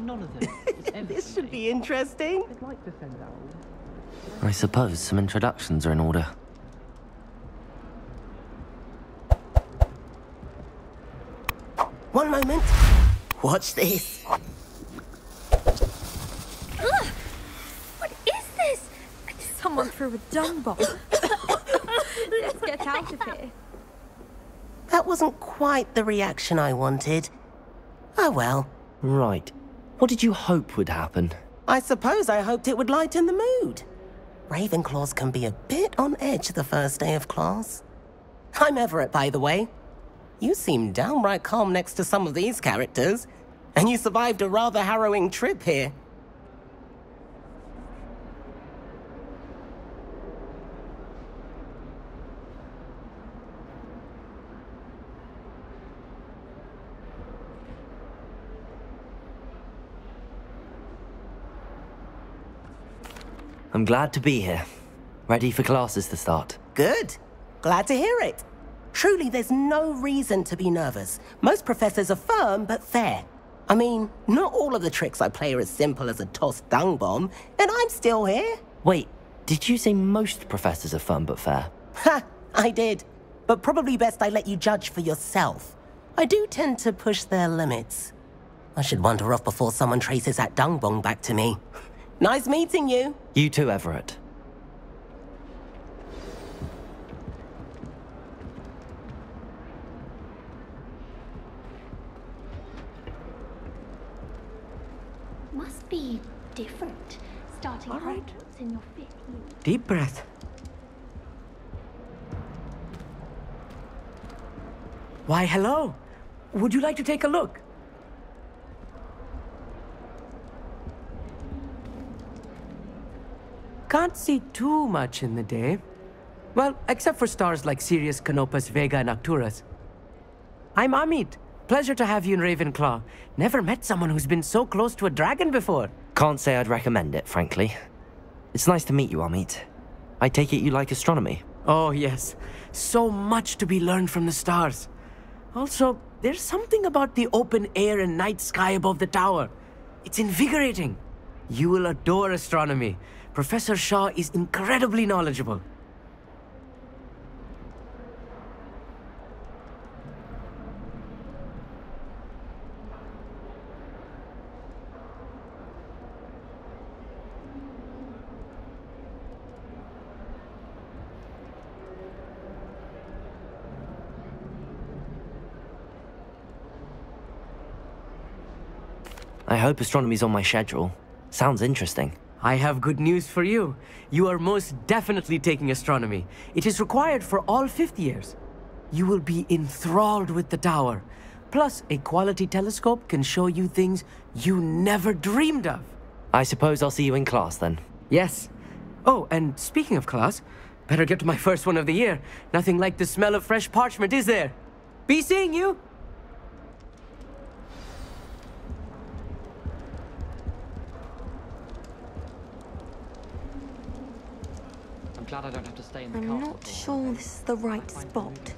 none of them. This should be interesting. I'd like to send out. I suppose some introductions are in order. One moment. Watch this. Ugh! What is this? Someone threw a dung bomb. Let's get out of here. That wasn't quite the reaction I wanted. Oh well. Right. What did you hope would happen? I suppose I hoped it would lighten the mood. Ravenclaws can be a bit on edge the first day of class. I'm Everett, by the way. You seem downright calm next to some of these characters, and you survived a rather harrowing trip here. I'm glad to be here. Ready for classes to start. Good. Glad to hear it. Truly, there's no reason to be nervous. Most professors are firm but fair. I mean, not all of the tricks I play are as simple as a tossed dung bomb, and I'm still here. Wait, did you say most professors are fun but fair? Ha! I did. But probably best I let you judge for yourself. I do tend to push their limits. I should wander off before someone traces that dung bomb back to me. Nice meeting you. You too, Everett. Must be different. Starting Hogwarts in your 5th year. Deep breath. Why, hello. Would you like to take a look? Can't see too much in the day. Well, except for stars like Sirius, Canopus, Vega, and Arcturus. I'm Amit. Pleasure to have you in Ravenclaw. Never met someone who's been so close to a dragon before. Can't say I'd recommend it, frankly. It's nice to meet you, Amit. I take it you like astronomy? Oh, yes. So much to be learned from the stars. Also, there's something about the open air and night sky above the tower. It's invigorating. You will adore astronomy. Professor Shaw is incredibly knowledgeable. I hope astronomy's on my schedule. Sounds interesting. I have good news for you. You are most definitely taking astronomy. It is required for all 5th years. You will be enthralled with the tower. Plus, a quality telescope can show you things you never dreamed of. I suppose I'll see you in class then. Yes. Oh, and speaking of class, better get to my first one of the year. Nothing like the smell of fresh parchment, is there? Be seeing you! I'm glad I don't have to stay in the I'm castle not for sure this is the right spot.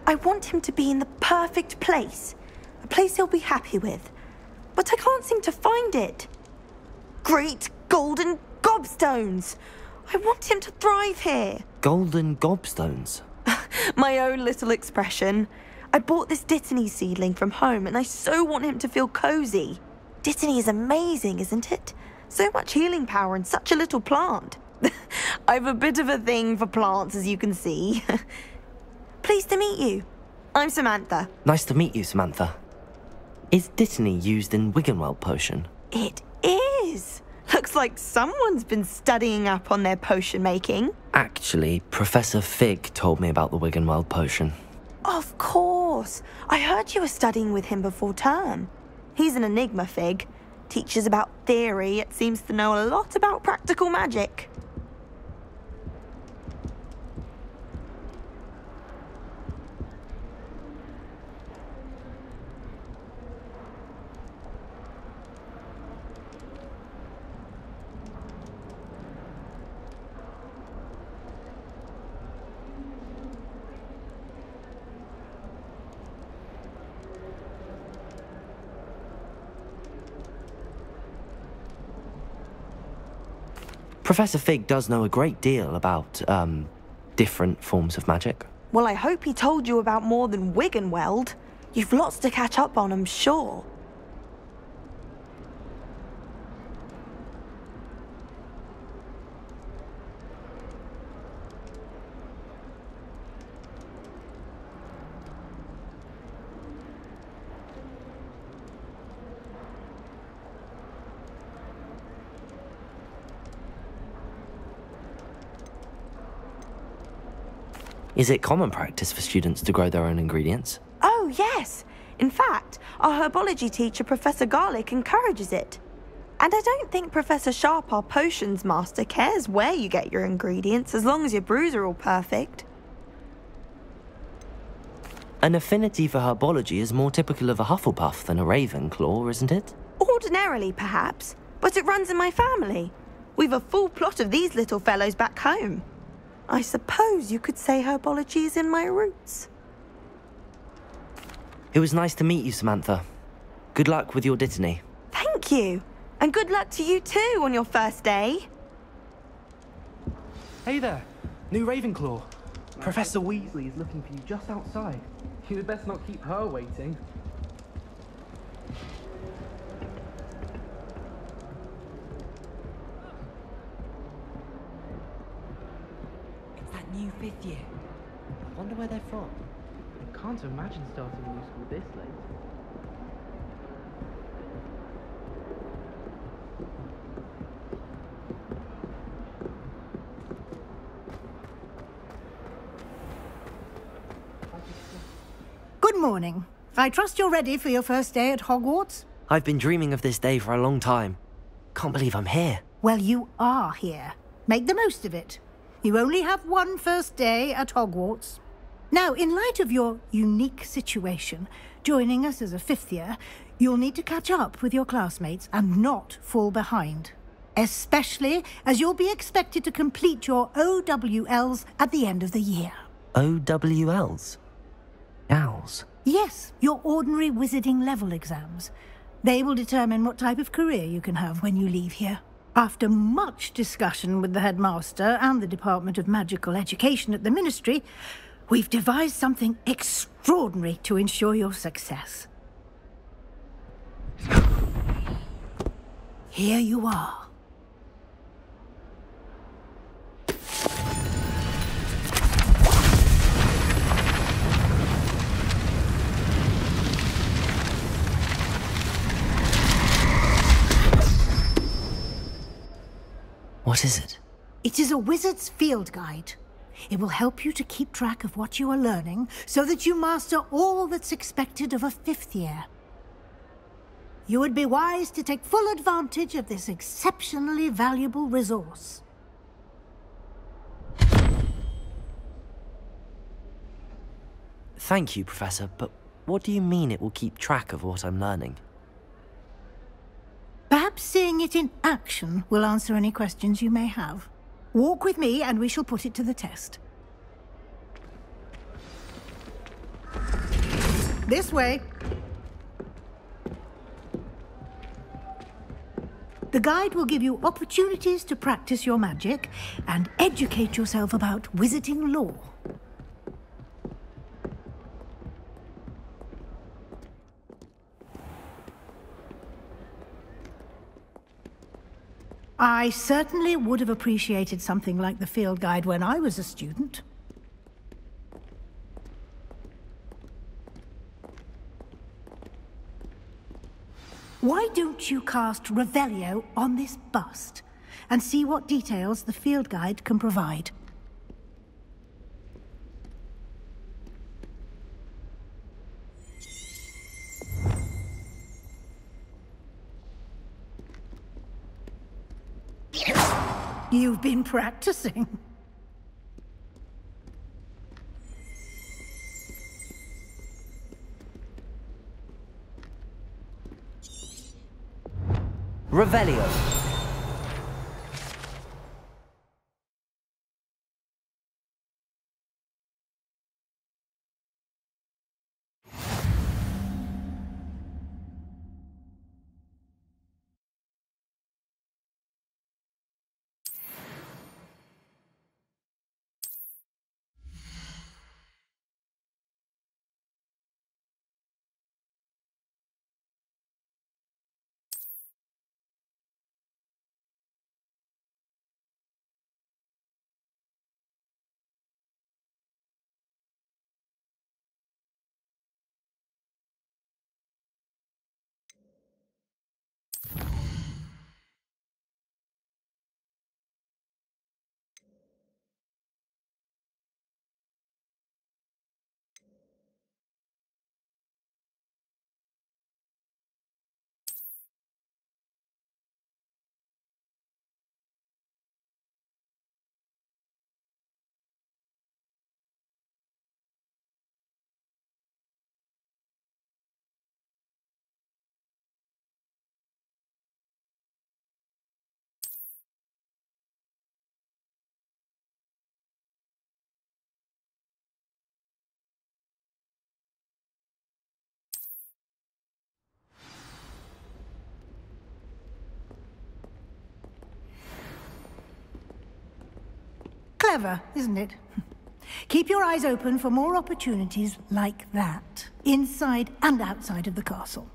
I want him to be in the perfect place. A place he'll be happy with. But I can't seem to find it. Great golden gobstones! I want him to thrive here. Golden gobstones? My own little expression. I bought this Dittany seedling from home and I so want him to feel cozy. Dittany is amazing, isn't it? So much healing power in such a little plant. I've a bit of a thing for plants, as you can see. Pleased to meet you. I'm Samantha. Nice to meet you, Samantha. Is Dittany used in Wiggenweld potion? It is. Looks like someone's been studying up on their potion making. Actually, Professor Fig told me about the Wiggenweld potion. Of course. I heard you were studying with him before term. He's an enigma, Fig. Teaches about theory, yet seems to know a lot about practical magic. Professor Fig does know a great deal about, different forms of magic. Well, I hope he told you about more than wig and weld. You've lots to catch up on, I'm sure. Is it common practice for students to grow their own ingredients? Oh, yes. In fact, our herbology teacher, Professor Garlick, encourages it. And I don't think Professor Sharp, our potions master, cares where you get your ingredients as long as your brews are all perfect. An affinity for herbology is more typical of a Hufflepuff than a Ravenclaw, isn't it? Ordinarily, perhaps, but it runs in my family. We've a full plot of these little fellows back home. I suppose you could say herbology is in my roots. It was nice to meet you, Samantha. Good luck with your dittany. Thank you. And good luck to you too on your first day. Hey there, new Ravenclaw. Professor Weasley is looking for you just outside. You'd best not keep her waiting. New 5th year. I wonder where they're from. I can't imagine starting new school this late. Good morning. I trust you're ready for your first day at Hogwarts? I've been dreaming of this day for a long time. Can't believe I'm here. Well, you are here. Make the most of it. You only have one first day at Hogwarts. Now, in light of your unique situation, joining us as a 5th year, you'll need to catch up with your classmates and not fall behind. Especially as you'll be expected to complete your OWLs at the end of the year. OWLs? Owls? Yes, your ordinary wizarding level exams. They will determine what type of career you can have when you leave here. After much discussion with the headmaster and the Department of Magical Education at the Ministry, we've devised something extraordinary to ensure your success. Here you are. What is it? It is a wizard's field guide. It will help you to keep track of what you are learning so that you master all that's expected of a 5th year. You would be wise to take full advantage of this exceptionally valuable resource. Thank you, Professor, but what do you mean it will keep track of what I'm learning? Perhaps seeing it in action will answer any questions you may have. Walk with me and we shall put it to the test. This way. The guide will give you opportunities to practice your magic and educate yourself about wizarding lore. I certainly would have appreciated something like the field guide when I was a student. Why don't you cast Revelio on this bust and see what details the field guide can provide? You've been practicing. Revelio. Clever, isn't it? Keep your eyes open for more opportunities like that, inside and outside of the castle.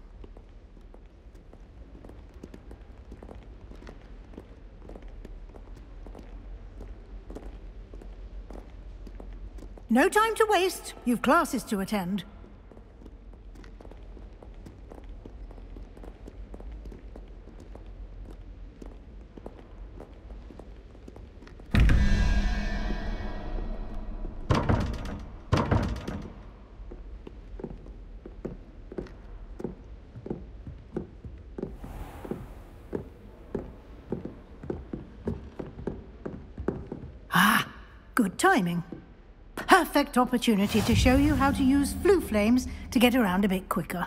No time to waste. You've classes to attend. Ah, good timing. Perfect opportunity to show you how to use flue flames to get around a bit quicker.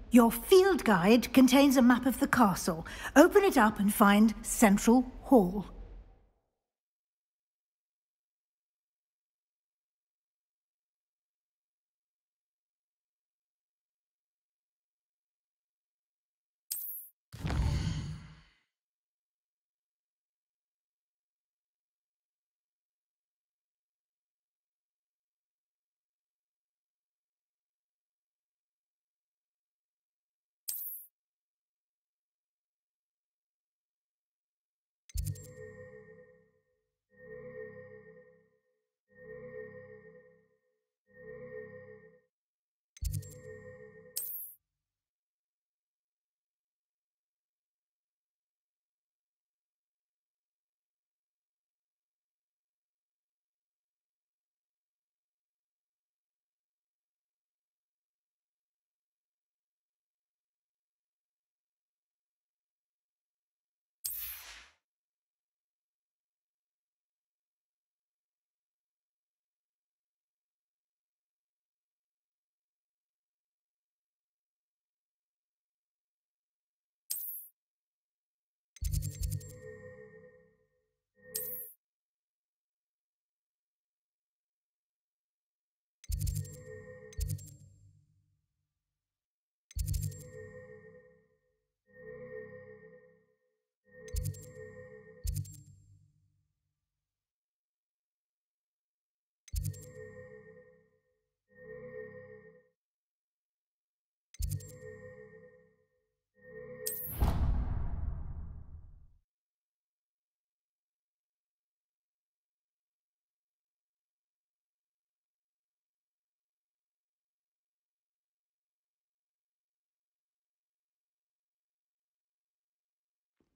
Your field guide contains a map of the castle. Open it up and find Central Hall.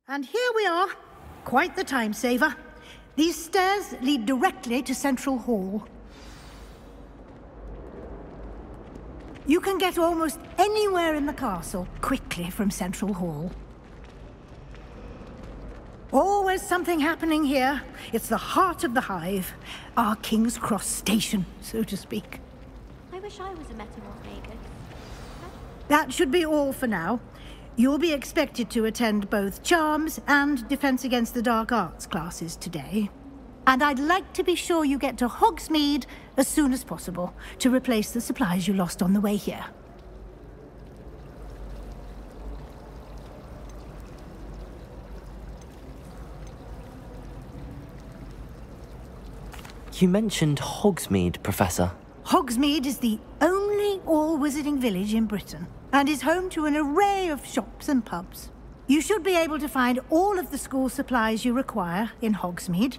And here we are. Quite the time saver. These stairs lead directly to Central Hall. You can get almost anywhere in the castle quickly from Central Hall. Always something happening here. It's the heart of the hive. Our King's Cross station, so to speak. I wish I was a metamorph maker. That should be all for now. You'll be expected to attend both Charms and Defense Against the Dark Arts classes today. And I'd like to be sure you get to Hogsmeade as soon as possible to replace the supplies you lost on the way here. You mentioned Hogsmeade, Professor. Hogsmeade is the only all-wizarding village in Britain and is home to an array of shops and pubs. You should be able to find all of the school supplies you require in Hogsmeade.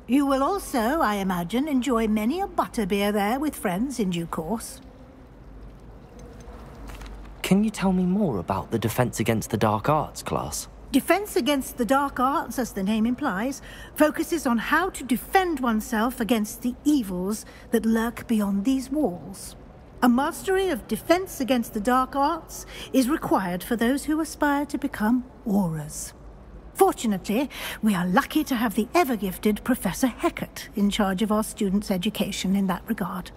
You will also, I imagine, enjoy many a butterbeer there with friends in due course. Can you tell me more about the Defense Against the Dark Arts class? Defense Against the Dark Arts, as the name implies, focuses on how to defend oneself against the evils that lurk beyond these walls. A mastery of Defense Against the Dark Arts is required for those who aspire to become Aurors. Fortunately, we are lucky to have the ever-gifted Professor Hecat in charge of our students' education in that regard.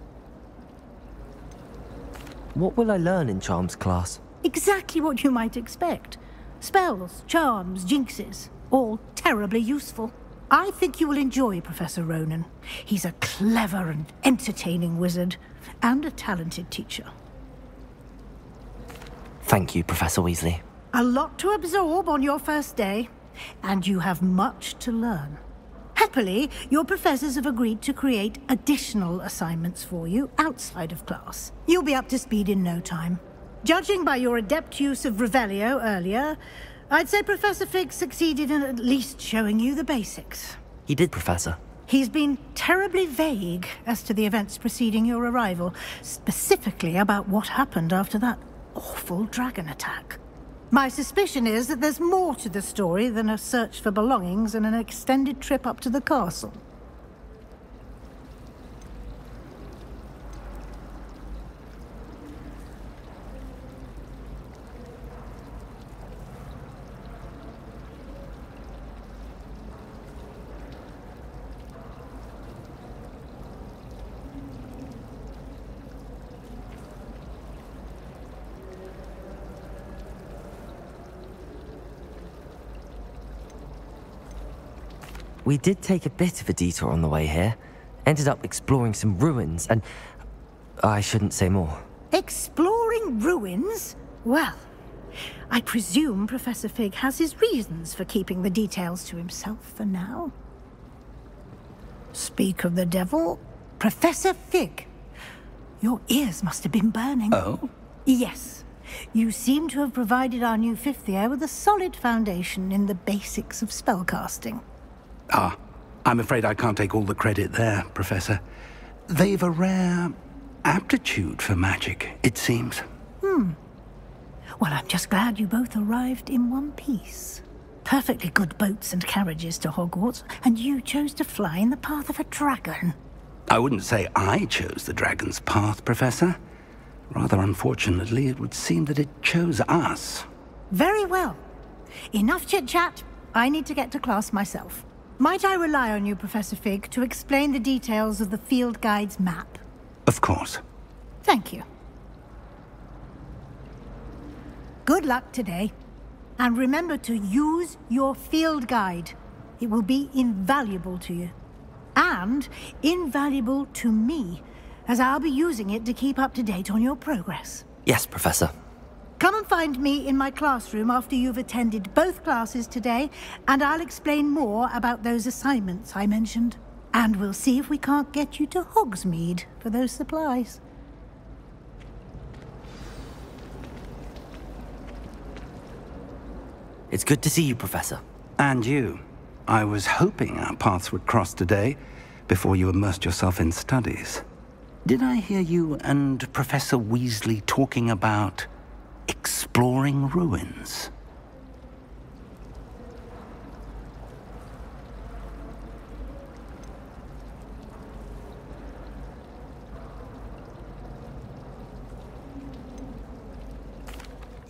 What will I learn in Charms class? Exactly what you might expect. Spells, charms, jinxes, all terribly useful. I think you will enjoy Professor Ronan. He's a clever and entertaining wizard, and a talented teacher. Thank you, Professor Weasley. A lot to absorb on your first day, and you have much to learn. Happily, your professors have agreed to create additional assignments for you outside of class. You'll be up to speed in no time. Judging by your adept use of Revelio earlier, I'd say Professor Fig succeeded in at least showing you the basics. He did, Professor. He's been terribly vague as to the events preceding your arrival, specifically about what happened after that awful dragon attack. My suspicion is that there's more to the story than a search for belongings and an extended trip up to the castle. We did take a bit of a detour on the way here. Ended up exploring some ruins and... I shouldn't say more. Exploring ruins? Well, I presume Professor Fig has his reasons for keeping the details to himself for now. Speak of the devil, Professor Fig. Your ears must have been burning. Oh? Yes. You seem to have provided our new fifth year with a solid foundation in the basics of spellcasting. Ah, I'm afraid I can't take all the credit there, Professor. They've a rare aptitude for magic, it seems. Well, I'm just glad you both arrived in one piece. Perfectly good boats and carriages to Hogwarts, and you chose to fly in the path of a dragon. I wouldn't say I chose the dragon's path, Professor. Rather unfortunately, it would seem that it chose us. Very well. Enough chit-chat. I need to get to class myself. Might I rely on you, Professor Fig, to explain the details of the field guide's map? Of course. Thank you. Good luck today. And remember to use your field guide. It will be invaluable to you. And invaluable to me, as I'll be using it to keep up to date on your progress. Yes, Professor. Come and find me in my classroom after you've attended both classes today, and I'll explain more about those assignments I mentioned. And we'll see if we can't get you to Hogsmeade for those supplies. It's good to see you, Professor. And you. I was hoping our paths would cross today, before you immersed yourself in studies. Did I hear you and Professor Weasley talking about exploring ruins?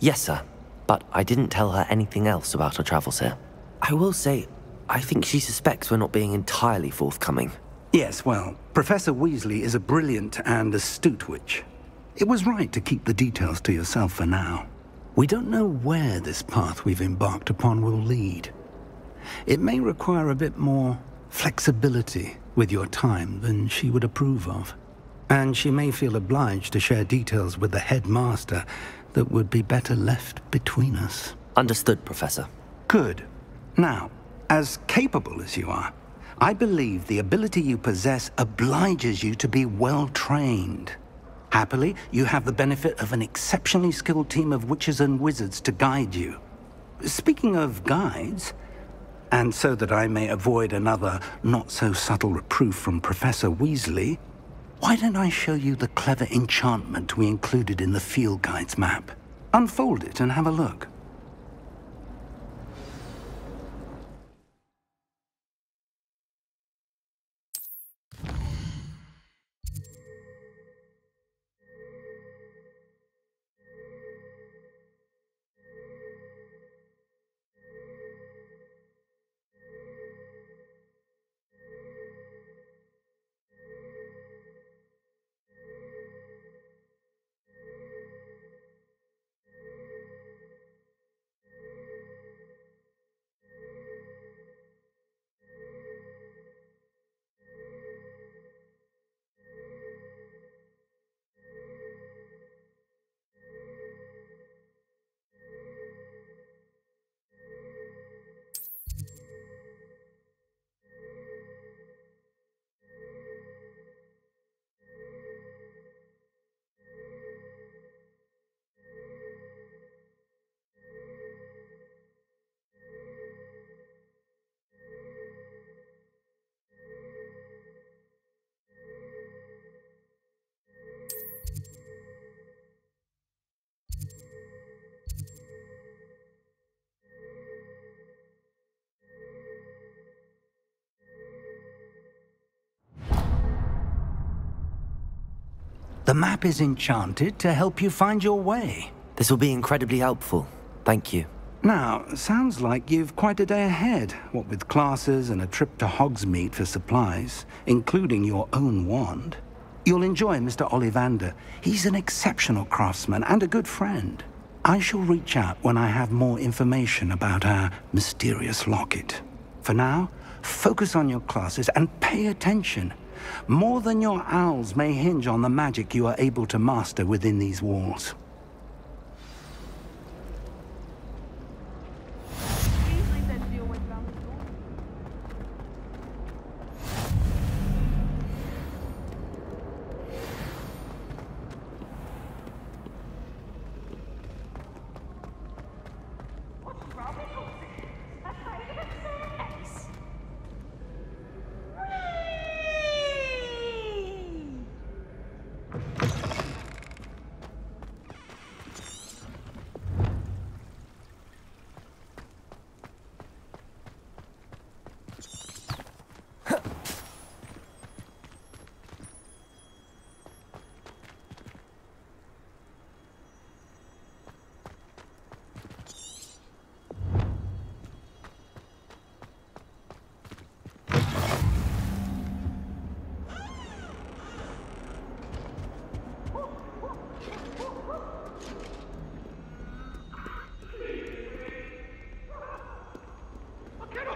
Yes, sir. But I didn't tell her anything else about our travels here. I will say, I think she suspects we're not being entirely forthcoming. Yes, well, Professor Weasley is a brilliant and astute witch. It was right to keep the details to yourself for now. We don't know where this path we've embarked upon will lead. It may require a bit more flexibility with your time than she would approve of. And she may feel obliged to share details with the headmaster that would be better left between us. Understood, Professor. Good. Now, as capable as you are, I believe the ability you possess obliges you to be well trained. Happily, you have the benefit of an exceptionally skilled team of witches and wizards to guide you. Speaking of guides, and so that I may avoid another not-so-subtle reproof from Professor Weasley, why don't I show you the clever enchantment we included in the field guide's map? Unfold it and have a look. map is enchanted to help you find your way. This will be incredibly helpful. Thank you. Now, sounds like you've quite a day ahead, what with classes and a trip to Hogsmeade for supplies, including your own wand. You'll enjoy Mr. Ollivander. He's an exceptional craftsman and a good friend. I shall reach out when I have more information about our mysterious locket. For now, focus on your classes and pay attention. More than your owls may hinge on the magic you are able to master within these walls.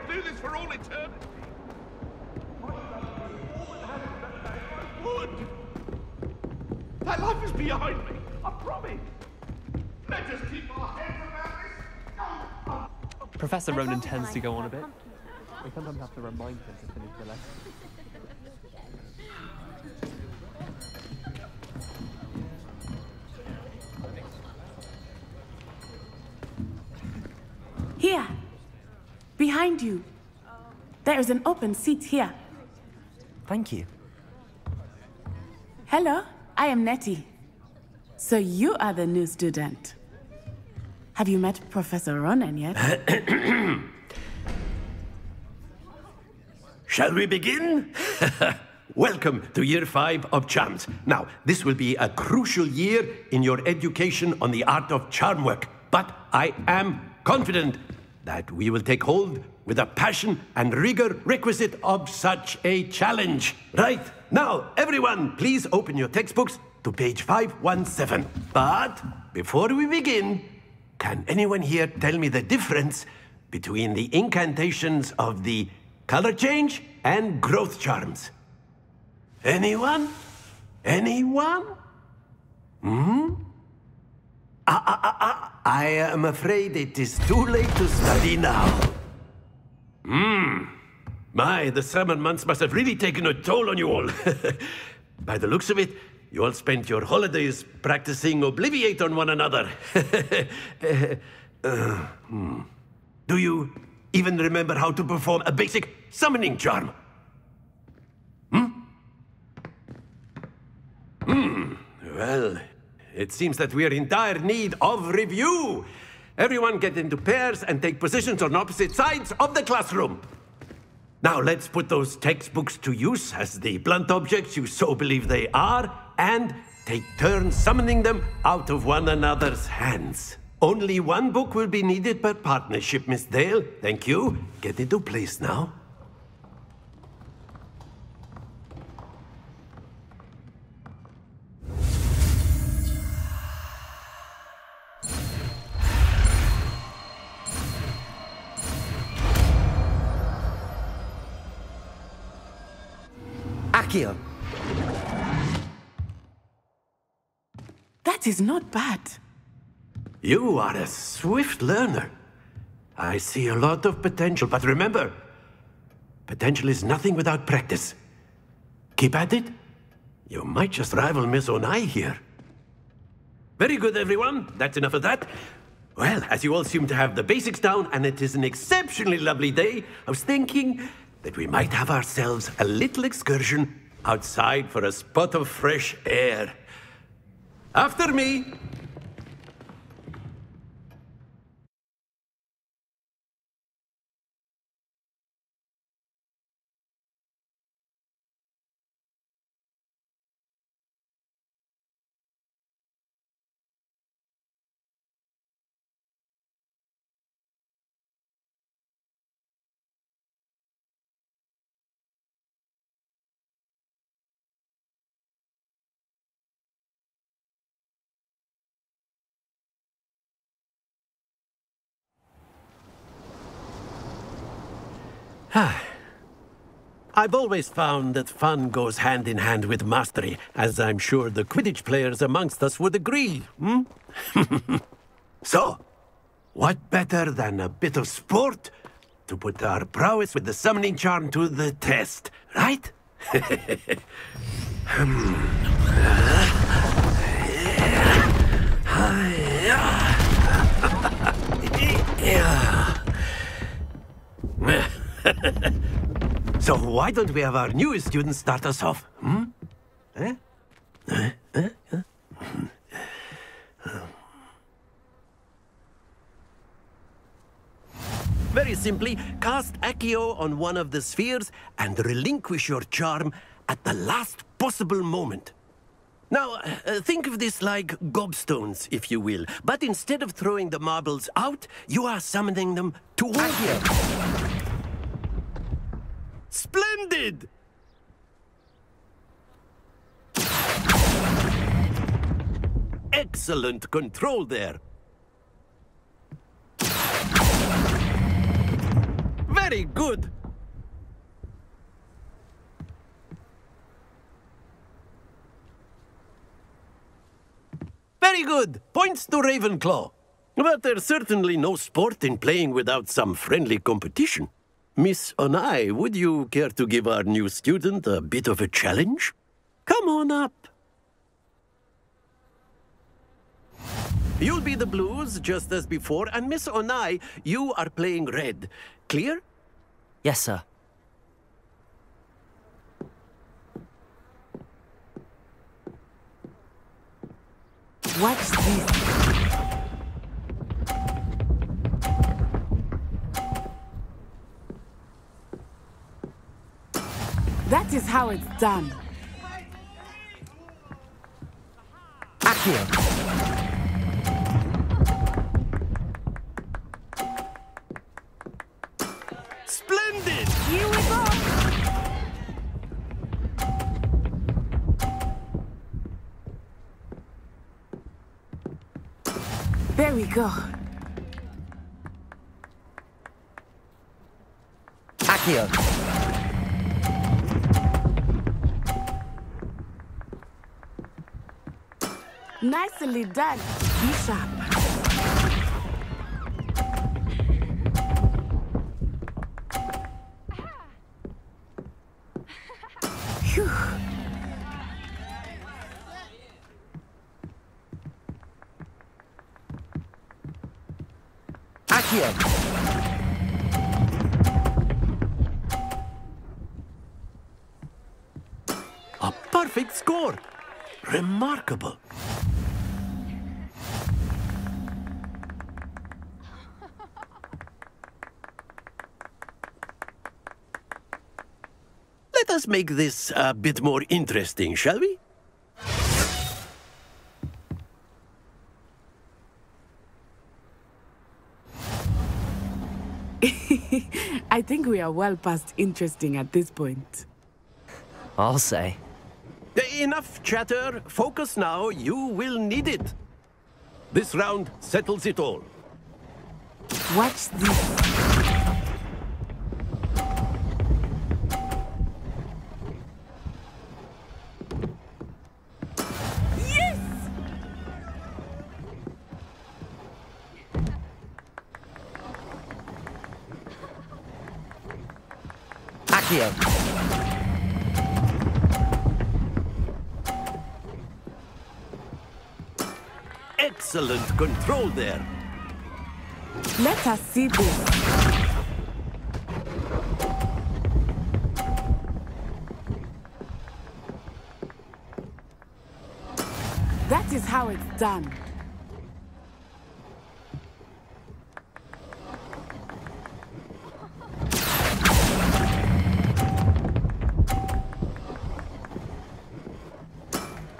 Do this for all eternity. That life is behind me. I promise. Let us keep our heads around this. Professor Ronan tends to go on a bit. We sometimes have to remind him to finish the lesson. Here. Behind you. There is an open seat here. Thank you. Hello, I am Nettie. So you are the new student. Have you met Professor Ronan yet? Shall we begin? Welcome to Year 5 of Charms. Now, this will be a crucial year in your education on the art of charm work. But I am confident that we will take hold with the passion and rigor requisite of such a challenge. Right, now, everyone, please open your textbooks to page 517. But before we begin, can anyone here tell me the difference between the incantations of the color change and growth charms? Anyone? Anyone? I am afraid it is too late to study now. My, the summer months must have really taken a toll on you all. By the looks of it, you all spent your holidays practicing Obliviate on one another. Do you even remember how to perform a basic summoning charm? Well, it seems that we are in dire need of review. Everyone get into pairs and take positions on opposite sides of the classroom. Now let's put those textbooks to use as the blunt objects you so believe they are, and take turns summoning them out of one another's hands. Only one book will be needed per partnership, Miss Dale. Thank you. Get into place now. Accio. That is not bad. You are a swift learner. I see a lot of potential, but remember, potential is nothing without practice. Keep at it. You might just rival Miss Onai here. Very good, everyone. That's enough of that. Well, as you all seem to have the basics down, and it is an exceptionally lovely day, I was thinking that we might have ourselves a little excursion outside for a spot of fresh air. After me! I've always found that fun goes hand in hand with mastery, as I'm sure the Quidditch players amongst us would agree, hmm? So, what better than a bit of sport to put our prowess with the summoning charm to the test, right? So why don't we have our newest student start us off? Hmm? Very simply, cast Accio on one of the spheres and relinquish your charm at the last possible moment. Now, think of this like gobstones, if you will. But instead of throwing the marbles out, you are summoning them toward you. Splendid! Excellent control there. Very good. Very good. Points to Ravenclaw. But there's certainly no sport in playing without some friendly competition. Miss Onai, would you care to give our new student a bit of a challenge? Come on up. You'll be the blues, just as before, and Miss Onai, you are playing red. Clear? Yes, sir. Watch this. That is how it's done. Accio. Splendid! Here we go. There we go. Accio. Nicely done, Bishop. Phew. Accio. A perfect score. Remarkable. Let us make this a bit more interesting, shall we? I think we are well past interesting at this point. I'll say. Enough chatter. Focus now. You will need it. This round settles it all. Watch this. Accio. Excellent control there. Let us see this. That is how it's done.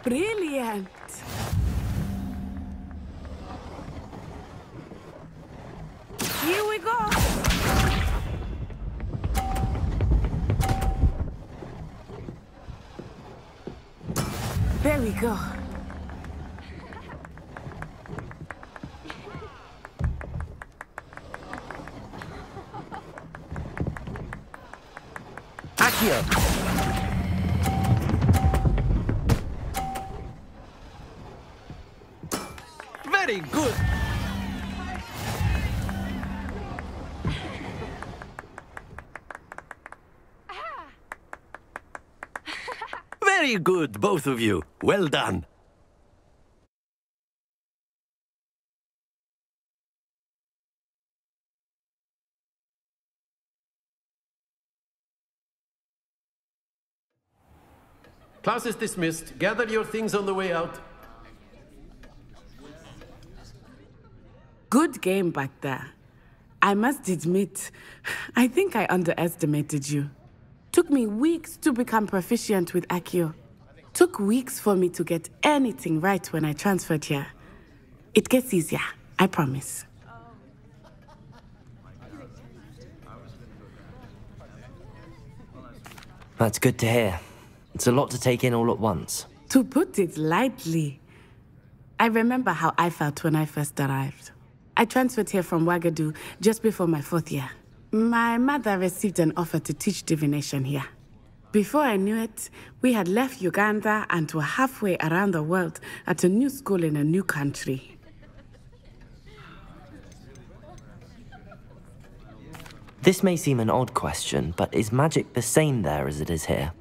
Brilliant. Here we go. There we go. Accio! Very good. Very good, both of you. Well done. Class is dismissed. Gather your things on the way out. Good game back there. I must admit, I think I underestimated you. Took me weeks to become proficient with Accio. Took weeks for me to get anything right when I transferred here. It gets easier, I promise. That's good to hear. It's a lot to take in all at once. To put it lightly, I remember how I felt when I first arrived. I transferred here from Ouagadougou just before my 4th year. My mother received an offer to teach divination here. Before I knew it, we had left Uganda and were halfway around the world at a new school in a new country. This may seem an odd question, but is magic the same there as it is here?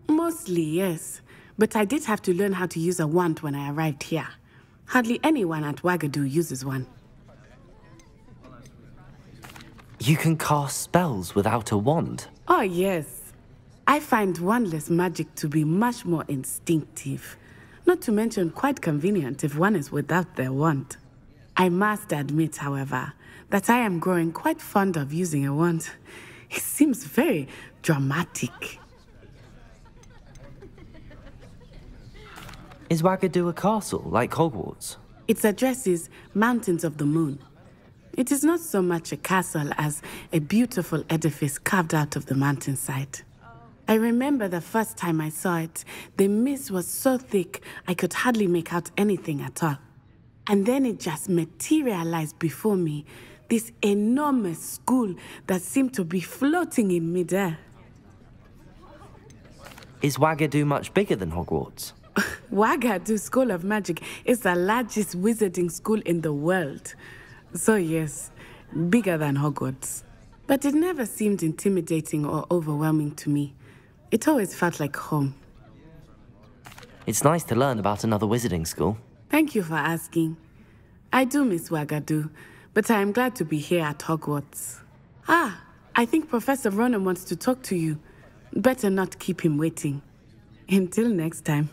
Mostly, yes. But I did have to learn how to use a wand when I arrived here. Hardly anyone at Ouagadougou uses one. You can cast spells without a wand? Oh, yes. I find wandless magic to be much more instinctive. Not to mention quite convenient if one is without their wand. I must admit, however, that I am growing quite fond of using a wand. It seems very dramatic. Is Ouagadougou a castle, like Hogwarts? Its address is Mountains of the Moon. It is not so much a castle as a beautiful edifice carved out of the mountainside. I remember the first time I saw it, the mist was so thick I could hardly make out anything at all. And then it just materialized before me, this enormous school that seemed to be floating in midair. Is Ouagadougou much bigger than Hogwarts? Ouagadougou School of Magic is the largest wizarding school in the world. So yes, bigger than Hogwarts. But it never seemed intimidating or overwhelming to me. It always felt like home. It's nice to learn about another wizarding school. Thank you for asking. I do miss Ouagadougou, but I am glad to be here at Hogwarts. Ah, I think Professor Ronan wants to talk to you. Better not keep him waiting. Until next time.